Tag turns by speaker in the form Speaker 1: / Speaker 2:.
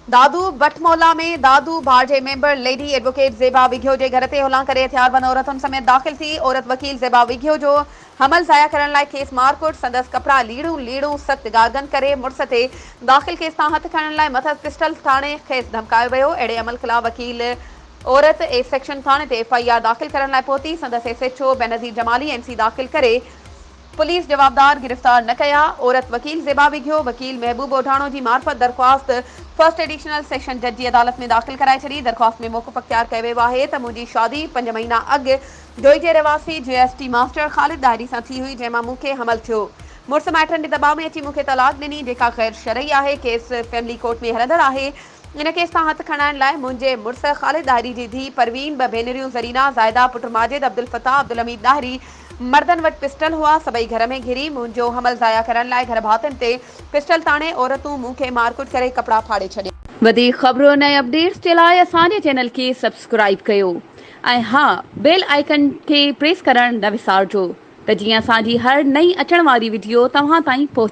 Speaker 1: दादू बटमौला में दादू बार जे member lady advocate Zeba विघियो जे घर ते हमला करे हथियारबंद औरतुनि समेत दाख़िल थी। औरत वकील ज़ेबा विघियो जो हमल ज़ाया करण लाइ खेसि मारकुट संदसि कपड़ा लीड़ू सख़्त गार्गन करे मुड़स ते दाख़िल केस तां हथ खणण लाइ मथस पिस्टल थाणे खेसि धमकायो वियो। अहिड़े अमल ख़िलाफ़ वकील औरत ए सेक्शन थाणे ते FIR दाख़िल करण लाइ पहुती। संदसि SHO बेनज़ीर जमाली MC दाख़िल करे पुलिस जवाबदार गिरफ्तार न कया। औरत वकील ज़ेबा विघियो वकील महबूब ओढाणो जी मार्फत दरख़्वास्त फर्स्ट एडिशनल सेशन जज जी अदालत में दाख़िल कराए छॾी। दरख़्वास्त में मौक़िफ़ अख़्तियार कयो वियो आहे त मुंहिंजी शादी 5 महीना अॻु जोई जे रवासी GST मास्टर ख़ालिद दाहिरी सां थी हुई, जंहिंमां मूंखे हमल थियो। मुड़ुस माइटनि जे दॿाउ में अची मूंखे तलाक ॾिनी, जेका ग़ैर शरई आहे। केस फैमिली कोर्ट में हलंदड़ आहे। इन केस तां हथ खणाइण लाइ मुंहिंजे मुड़ुस ख़ालिद दाहिरी जी धीउ परवीन, 2 भेनरियूं ज़रीना, ज़ाइदा, पुटु माजिद, अब्दुल फताह, अब्दुल हमीद दाहिरी मर्दनि वटि पिस्टल हुआ। सभई घर में घिरी मुंहिंजो हमल ज़ाया करण लाइ घर भातियुनि ते पिस्टल ताणे औरतूं मूंखे मारकुट करे कपिड़ा फाड़े छॾिया। वधीक ख़बरुनि ऐं अपडेट्स जे लाइ असांजे चैनल खे सब्सक्राइब कयो ऐं हा बेल आइकन खे प्रेस करणु न विसारिजो त जीअं असांजी हर नई अचण वारी वीडियो तव्हां ताईं पहुचे।